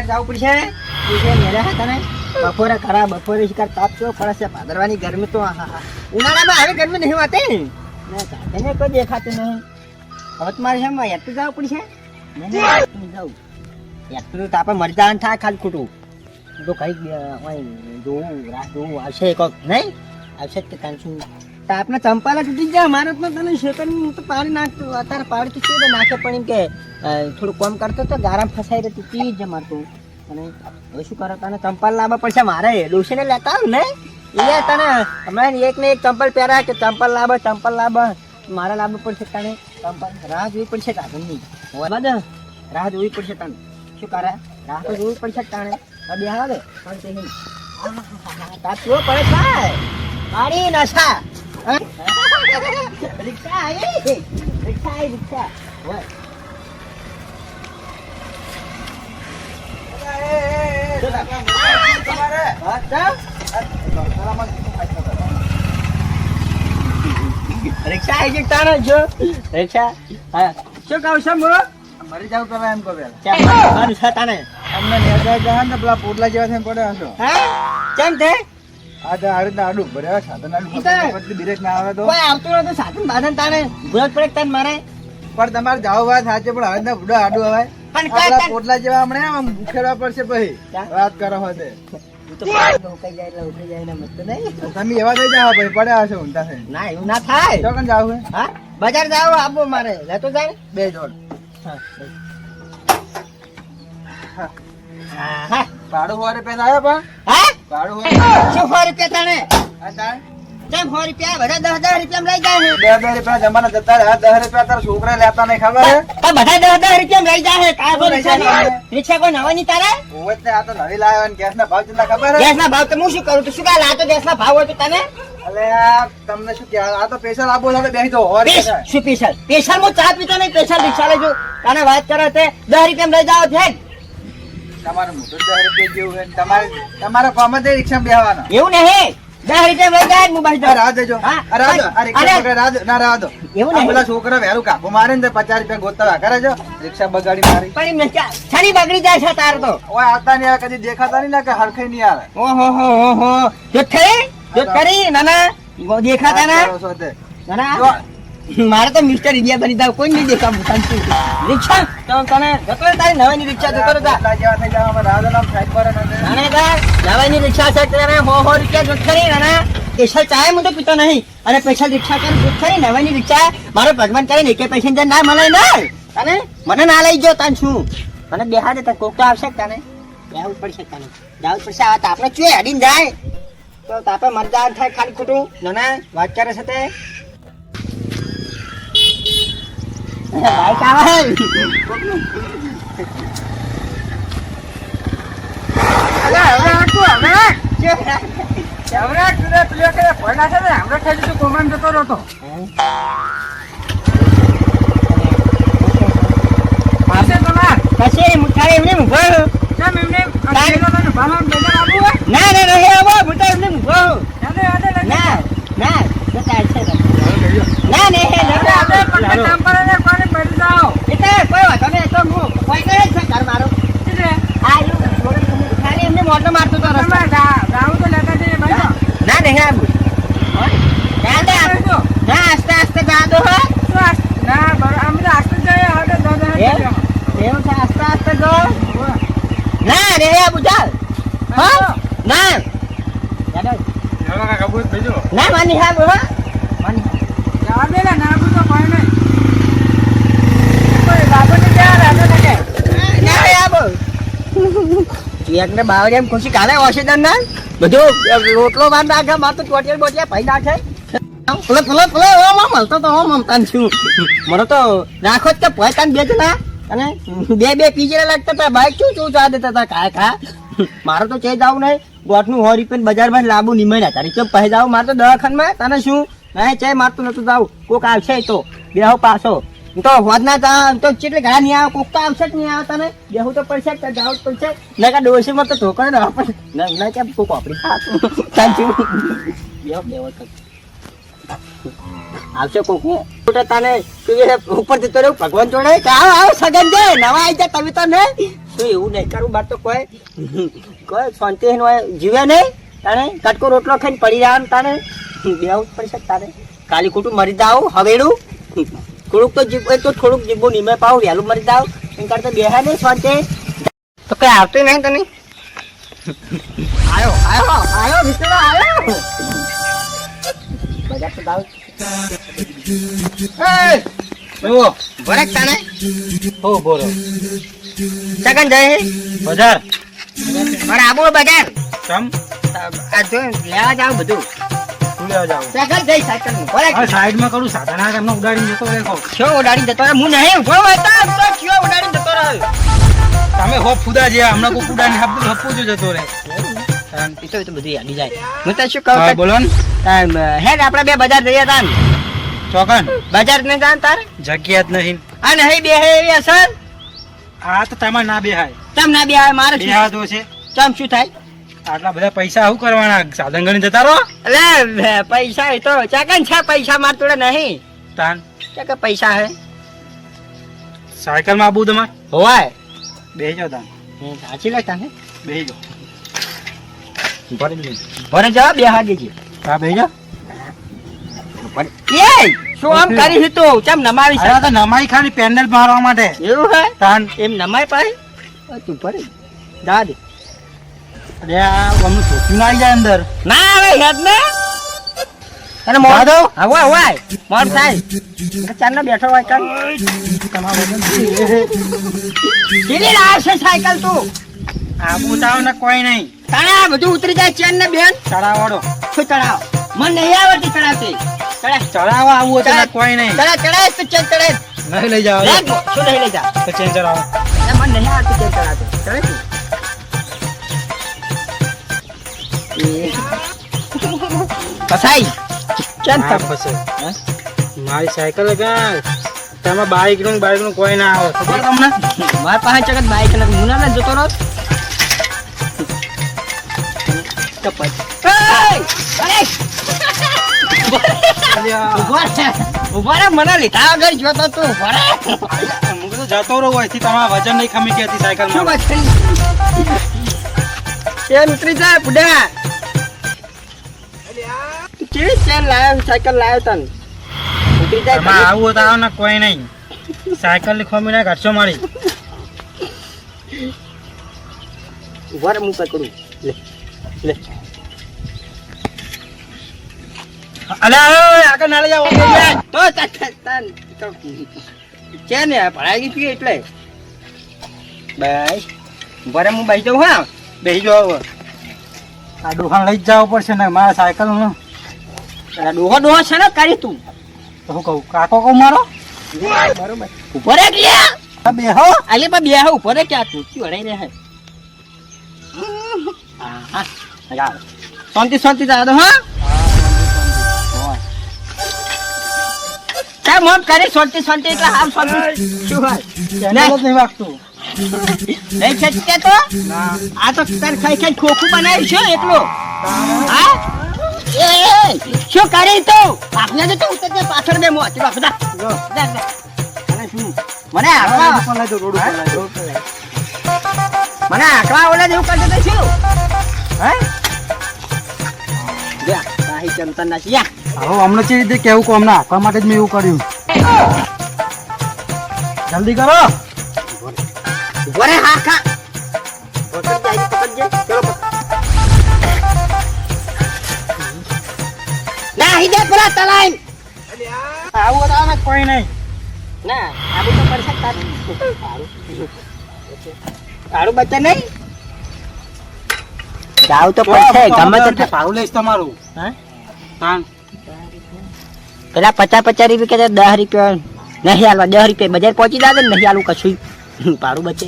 જવું પડશે મેળા હતા ને બપોરે ખરા બપોરે શિકાર તાપ કેવો પડે છે ભાદરવાની ગરમી તો ઉનાળામાં આવી ગરમી નહીં હોતી ને સાધને કોઈ દેખાતું નહીં હવે તમારે છે એટલું જવું પડશે જવું એટલું તો આપણે મરી જવાનું થાય ખાલી ખોટું તો કઈક જોવું રાહ જોવું આવશે કોક નહીં આવશે જ કે તાન શું આપણે ચંપાલા તૂટી જાય મારે તો તને શેકન તો પાડી નાખતો અત્યારે પાડી તો છે નાખે પણ એમ કે થોડું કોમ કરતો તો ગારામ ફસાઈ રહેતી તી જ મારતું અને હવે શું કરો તને ચંપલ લાવવા પડશે મારે ડોસીને લેતા આવ ને એ તને હમણાં એક ને એક ચંપલ પહેરા કે ચંપલ લાવ મારે લાવવું પડશે તને ચંપલ રાહ જોવી પડશે કાગળની બધા રાહ જોવી પડશે તને શું કરે રાહ તો જોવી પડશે તાણે બે આવે પણ તે તાપવો પડે થાય મારી નશા રિક્ષા આવી રિક્ષા હોય રિક્ષા આવી તારો જો રિક્ષા શું કહું છું મરી જાવ પેલા એમ કહો પેલા તાને અમને નેજા જહાન ને પેલા પોટલા જેવા થઈને પડે હશો કેમ તે આ તો આ રીતના આડું ભર્યા સાધન આડું પછી બ્રેક ના આવે તો કોઈ આવતું નથી સાધન બાધન તાને ભૂરત પડે તને મારે પણ તમારે જાવ વાત સાચે પણ હવે ના બુડો આડું હવે પણ આપણા પોટલા જેવા હમણે આમ ઉખેડવા પડશે પછી વાત કરો હોતે ઉકાઈ જાય ને મત નહીં તમે એવા થઈ જાવ ભાઈ પડ્યા હશો ઊંધા થઈને ના એવું ના થાય તો કન જાવ હે હા બજાર જાવ આપો મારે લેતો જાય બે જોડ હા ભાડું 100 રૂપિયા આવ્યો પણ હા ભાડું શું 100 રૂપિયા તને આ તાણ કેમ 100 રૂપિયા બધા 10 રૂપિયા લઈ જાય બે રૂપિયા જમાના જતા રહ્યા 10 રૂપિયા તારા છોકરા લેતા નહીં ખબર હે તો બધા 10 રૂપિયા લઈ જાય કાય રિક્ષા કોઈ નવાની તારે ઓવે તે આ તો નવી લાવ્યો ને ગેસ ના ભાવ કેટલા ખબર હે ગેસ ના ભાવ તો હું શું કરું તું શું કાલ આ તો ગેસ ના ભાવ હોય તો તને અલે આ તમને શું કે આ તો સ્પેશિયલ આપો છો બેહી તો હોર કે શું સ્પેશિયલ હું ચા પીતો નહીં સ્પેશિયલ રિક્ષા લેજો તને વાત કરો તે 10 રૂપિયા લઈ જાવ છે તમારું મોટું 10 રૂપિયા જેવું હે તમારા કામ જ રિક્ષા બેહવાનો એવું નહીં 10 રૂપિયા લઈ જાય મોબાઈલ તો રાહ દેજો આ રિક્ષા પકડે રાહ દો એવું નહીં પેલા છોકરા વહેલું કાપો મારે ને 50 રૂપિયા ગોતવા કરે છે રિક્ષા બગાડી મારી પણ એમ છાની બગડી જાય છે તાર તો ઓય આવતા નહીં આવે કદી દેખાતા નહીં ને કે હરખઈ નહીં આવે ઓહો જો ખરી નાના દેખાતા ના મારે તો મિસ્ટર ઇન્ડિયા બની જાવ કોઈ નહીં દેખાવું શાંતિ રિક્ષા તો તને જતો તારી નવાની રિક્ષા જતો તા જેવા થઈ જાવ અમે રાધનામ સાઈડ પર નાને તા નવાની રિક્ષા છે ત્યારે 100 રૂપિયા જો ખરી નાના સ્પેશિયલ ચાય હું તો પીતો નહીં અને સ્પેશિયલ રિક્ષા કરી જો ખરી નવાની રિક્ષા મારો ભગવાન કરે ને કે પેસેન્જર ના મળે ને તને મને ના લઈ ગયો તને શું મને બેહા દે તને કોક તો આવશે તને બેહવું પડશે તને જાવું પડશે આ આપણે ચુએ હડીને જાય તો તાપે મરદાર થાય ખાલી ખોટું નાના વાત કરે છે તે બાઈક આવે પછી મુઠાઈ એમને ઉભો ના રહે આવો મુઠાઈ એમને ઉભો ના ના ને કોઈ વાતો નહીં તો હું કોઈ કરે છે ઘર મારો ખાલી એમને મોટો મારતો તો ના નહીં આવું ના આસ્તે જા દો એવું છે આસ્તે જો ના રે આવું ચાલ હા ના ના માની હા બોલો એકને બાવરિયામ ખુશી કાલે ઓશીદન ના બધું રોટલો બાંધ નાખે માર તો ચોટિયલ બોટિયા ભાઈ નાખે ફલો ઓમ મળતો તો ઓમ તન છું મને તો રાખો જ કે ભાઈ તન બે જણા અને બે પીજરા લાગતા હતા બાઈક શું ચા દેતા હતા ખા મારે તો ચે જાવ નહીં ગોઠનું 100 રૂપિયા બજારમાં લાંબુ નિમાઈ ના તારી કેમ પહે જાવ મારે તો દવાખાનમાં તને શું નહીં ચે મારતું નતું જાવ કોક આવશે તો બેહો પાછો તો હોદ ના તા તો ચેટલે ઘણા નહીં આવે કોક તો આવશે જ નહીં આવે તને બેહું તો પડશે કે જાવ પડશે નકા ડોસીમાં તો ધોકો ને આપણે ના કેમ કોક આપડી ખાતું સાચું બેહો આવશે કોક તને ઉપર જતો રહ્યું ભગવાન જોડે આવો સગન છે નવા આવી જાય તમે તો નહીં તો એવું નહીં કરું બાર તો કોઈ શાંતિ જીવે નહીં તારે કટકો રોટલો ખાઈને પડી રહ્યા તારે બેવું પડશે તારે કાલી ખોટું મરી જાવ હવેડું થોડુંક તો જીવ તો થોડુંક જીવવું નિમે પાવ વહેલું મરી જાવ એમ કરતા બેહા નહીં શાંતિ તો કઈ આવતું નહીં તને આયો મિત્રો આયો બજાર તો જાવ ભરક તાને હો બોલો ચકન જાય બજાર મારે આબુ બજાર તમ આ જો લેવા જાવ બધું શું લેવા જાવ ચકન જઈ સાયકલ ભરક આ સાઈડમાં કરું સાધના તમને ઉડાડીને જતો રહે છો ઉડાડી જતો રહે હું નહીં ઉભો હતા તો કયો ઉડાડી જતો રહે તમે હો ફુદા જે હમણાં કોઈ ઉડાડીને હપ્પો જો જતો રહે એ તો બધું યાદી જાય હું તો શું કહું હા બોલો ને હેડ આપણે બે બજાર જઈએ તાન ચોકન બજાર ને જાન તાર જગ્યા જ નહીં આ નહીં બે હે એવી અસર આ તો તમારે ના બેહાય ચમ ના બે આવે મારે શું બેહા તો છે ચમ શું થાય આટલા બધા પૈસા શું કરવાના સાધન ગણી જતા રહો એટલે પૈસા એ તો ચકન છે પૈસા માર જોડે નહીં તાન ચકન પૈસા હે સાયકલ માં આબુ તમારે હોવાય બેહી જાઓ તાન સાચી લે તાને બેહી જાઓ ભરે જવા બે હાગે છે હા બેહી જાઓ એ શું આમ કરી તો ચમ નમાવી છે અરે આ તો નમાઈ ખાલી પેન્ડલ મારવા માટે એવું હે તાન એમ નમાય પાય તું ભરે જા દે અરે આ અમનું છોકરી ના આવી જાય અંદર ના આવે હેડ ને અને મોર દો હવે હોય મોર થાય ચાર ના બેઠો હોય કાન સીધી લાવશે સાયકલ તું આબુ તાવ ને કોઈ નહીં તાણા બધું ઉતરી જાય ચેન ને બેન ચડાવવાડો શું ચડાવ મને નહીં આવડતી ચડાવતી ચડાવવા આવું હતું ને કોઈ નહીં ચડાય તો ચેન ચડાય નહીં લઈ જાવ શું નહીં લઈ જા તો ચેન ચડાવો મને નહીં આવડતી ચેન ચડાવતી ચડે પસાઈ ચેન હા, પછી. મારી સાયકલ ક્યાં તેમાં બાઈક નું કોઈ ના આવે ખબર તમને મારા પાસે ચકત બાઈક નથી હું ના જતો રહો ઉભા રે મને લીધા વગર જોતો તું ઉભા રે હું તો જતો રહું અહીંથી તમારા વજન નહીં ખમી ગયા સાયકલ શું માં વાત ચેન ઉતરી જાય બુડા તું કેવી ચેન લાવ્યો સાયકલ લાવ્યો તન ઉતરી જાય આવું હોય તો આવો ને કોઈ નહીં સાયકલ ની ખમી ના કાઢશો મારી ઉભા રે હું પકડું લે લે અલે આગળ ના લઈ જાઓ તો તન ચેન ભરાઈ ગઈ એટલે બસ ઉભા રે હું બેસી જાઉં હા બેસી જાઓ હવે આ દુકાન લઈ જ જવું પડશે ને મારા સાયકલ નું ડોહો ડોહો છે ને કરી તું તો હું કહું કાકો કહું મારો બરોબર ઉભો રે ક્યાં બેહો આલી પર બે ઉભો રે ક્યાં તું ક્યું હડાઈ રહે હા હા શાંતિ શાંતિ જા દો હા કામ મોટ કરી શાંતિ શાંતિ એટલે આમ શાંતિ શું હોય નહીં વાગતું નહીં ખેંચતે તો આ તો તાર ખાઈ ખાઈ ખોખું બનાવ્યું છે એકલો હા એ શું કરી તો આપને તો ઉતરજે પાછળ બે મોચ બધા મને આકડા ઓલા જેવું કરતો તો શું હે જા કાહી ચમતા ના છીએ હવે અમને જે રીતે કેવું કહું અમને આપવા માટે જ મેં એવું કર્યું જલ્દી કરો વરે હા ખા પકડજે ચલો ના હિદે પેલા તલાઈ આવું તો આને કોઈ નહીં ના આબુ તો પડશે તારું તારું બચ્ચા નહીં જાવ તો પડશે ગમે તે ભાડું લઈશ તમારું હા તાન પેલા 50 રૂપિયા કે 10 રૂપિયા નહીં હાલવા 10 રૂપિયા બજાર પહોંચી દાદે નહીં હાલું કશું ભાડું બચે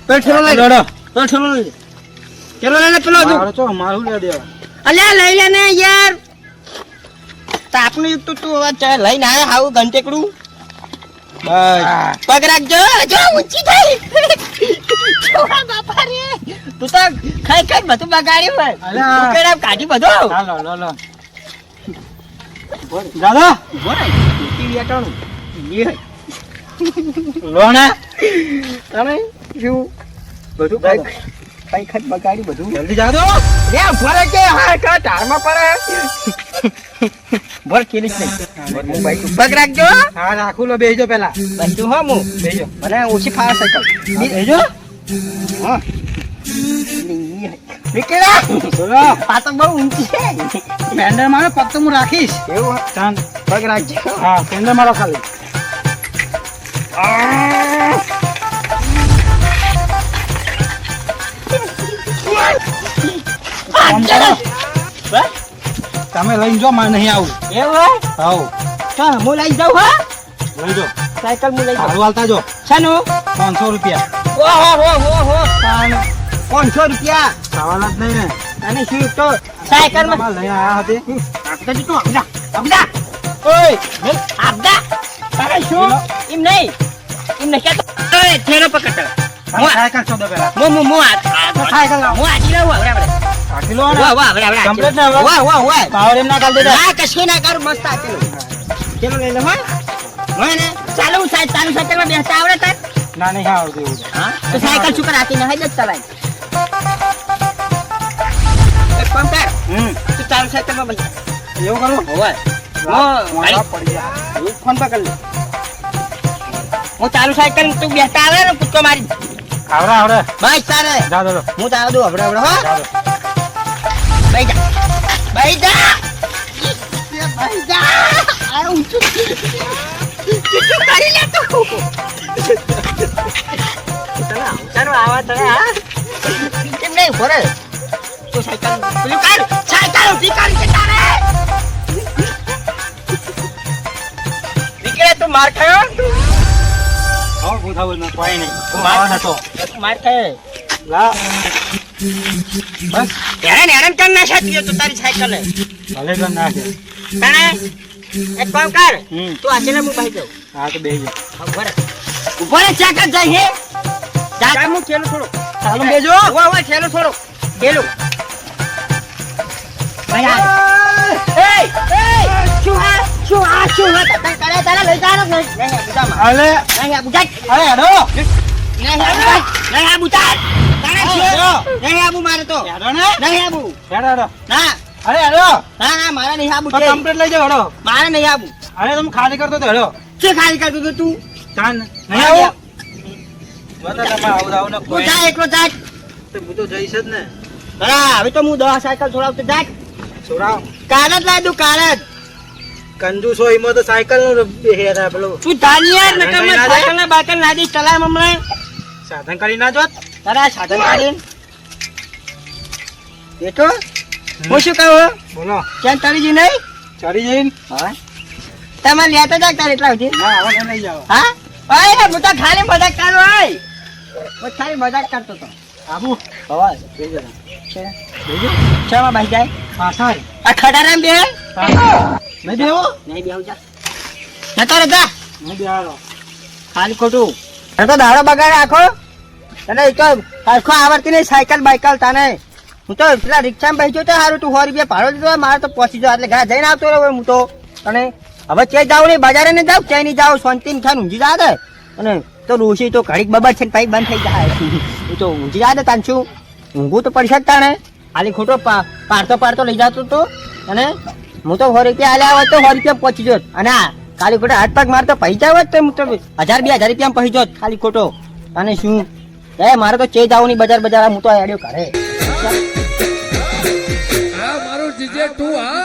પેલો લઈ લડો પેલો લઈ ચલો લે પેલો મારો છો મારું લે દેવા અલ્યા લઈ લે ને યાર તાપનું તું તું હવે લઈને આયા હાવ ઘંટેકડું બસ પગ રાખજો જો ઊંચી થઈ છોરા બાપા રે તું તો ખાઈ ખાઈ બધું બગાડ્યું હોય અલ્યા. ઉકેડા કાઢી બધું લો દાદા ઉભો રહે. ઊંચી વેટાણું. એ હે. લોણા તમે શું બધું કઈ ખત બગાડી બધું જલ્દી જા દો. લે ઉભો રહે કે હા કા ટાળમાં પડે બોલ કેલી જ નહીં હું ભાઈ ઉભા રાખજો હા રાખું લો બેસજો પેલા બધું હો હું બેસજો મને ઓછી ફાવે સાયકલ બેસજો. હા નીકળ્યા બોલો આ તો બહુ ઊંચી છે પેન્ડર મારો પગ તો હું રાખીશ. એવું ચાલ પગ રાખજો હા પેન્ડર મારો ખાલી. આમ કરો. તમે લઈને જો મારે નહીં આવું. એવું આવો ચાલ હું લઈ જાઉં હા લઈ જો સાયકલ હું લઈ જાઉં સારું હાલતા જો. શાનું 500 રૂપિયા ઓહો 500 રૂપિયા ખાવાના જ નહીં ને. અને શું તો સાયકલ માં તમારે લઈને આવ્યા હતી. આપતા તું આપડા ઓય આપડા તારે શું એમ નહીં કેતો ઓય થેલો પકડ તમે સાયકલ શોધો પેલા. મો સાયકલ લાવ હું આજી લાવ આપણે રાખી લો ને. વાહ આપણે Complete ને હવે? વાહ પાવર એમ ના કાઢ દેતા. ના કશું ના કરું મસ્ત આપેલો ચલો લઈ લો હા ને ચાલુ સાયકલ માં બેસતા આવડે તાર ના નહીં આવડતું એવું તો. હા તો સાયકલ શું કર આતી ન હઈ જ ચલાય એક કામ કર તું ચાલુ સાયકલ માં બેસ એવું કરું. ઓય મોઢા પડી ગયા. ફોન પકડ લે હું ચાલુ સાયકલ તું બેસતા આવે ને કૂદકો મારી આવડે આવડે. બસ તારે જા દો હું તો આવડું હબડે હો જા દો. બેઈ જા આ ઊંચું ચૂચું કરી લે તું તને આવા તને હા કેમ નહીં ભરે તું સાયકલ પેલું કાઢ સાયકલ ઉઠી કાઢ કે તારે નીકળે તું માર ખાયો હા હું થાવું ને કોઈ નહીં. હું આવા નતો. માર ખાય લા બસ હેરાન કર ના શકીએ તો તારી સાયકલ ભલે તો ના છે. તને એક કામ કર હમ. તું આજે હું ભાઈ જાઉં હા તો બેસજો. ઉભો રે ચેક જ જાય હે જા હું ખેલું થોડો ચાલુ બેજો. ઓય ખેલું થોડો ખેલું ભાઈ એ શું તને કરે તારા લઈ જાનો નહીં બુજામાં અલે નહીં બુજા અરે હેડો. નહીં આ બુજા તારા શું નહીં આબુ મારે તો હેડો ને. નહીં આબુ હેડો હેડો. ના અરે હેડો. ના મારે નહીં આબુ તો કમ્પ્લીટ લઈ જાઓ હેડો. મારે નહીં આબુ અરે તમે ખાલી કરતો તો હેડો. શું ખાલી કરતું તું તું ચાલ નહીં આવો. બતા તમે આવું આવું ને તું કોઈ જા એકલો જા તો હું તો જઈશ જ ને. હા હવે તો હું 10 સાયકલ છોડાવતો જા છોરાવ કાલ જ લાય તું કાલ જ કંજૂસ હોય એમાં તો સાયકલ નો હેરા પેલો તું ધાનિયાર નકર મેં સાયકલ ને બાકલ ના દી ચલાય મમણે સાધન કરી ના જોત. તારા સાધન કાઢીને બેઠો હું શું કહું બોલો ક્યાં તળીજી નહીં ચડી જઈને. હા તમે લેતા જા તાર એટલા સુધી ના હવે નહીં જાવ. હા ઓય હું તો ખાલી મજાક કરું ઓય હું ખાલી મજાક કરતો તો આબુ હવે બેજો. શામાં ભાઈ જાય પાછળ આ ખડારામ બે નહીં બેવો. નહીં બેહું જા જતો રે જા નહીં બેહાડો. ખાલી ખોટું એ તો દાડો બગાડે આખો તને એ તો આખો આવડતી નહીં સાયકલ બાયકલ તને હું તો પેલા રિક્ષામાં બેસ્યો તો સારું તું 100 રૂપિયા ભાડો દીધો મારે તો પહોંચી જાવ એટલે ઘરે જઈને આવતો રહ્યો હું તો અને હવે ચે જાવ નહીં બજારે ને જાવ ચે નહીં જાવ શાંતિ ખાન ઊંઘી જા દે અને તો ડોશી તો ઘડીક બબર છે ને પછી બંધ થઈ જાય હું તો ઊંઘી જા દે તાન શું ઊંઘું તો પડી શકતા ને ખાલી ખોટો પાડતો લઈ જતો તો અને હું તો 100 રૂપિયા આલ્યા હોત તો 100 રૂપિયા પહોંચી જોત અને આ ખાલી ખોટો હાથ પગ મારતો પૈસા હોત તો હું તો 1000-2000 રૂપિયા પહોંચી જોત ખાલી ખોટો અને શું એ મારે તો ચે જાવ નહીં બજાર હું તો હેડ્યો ઘરે આ મારું જીજે તું હા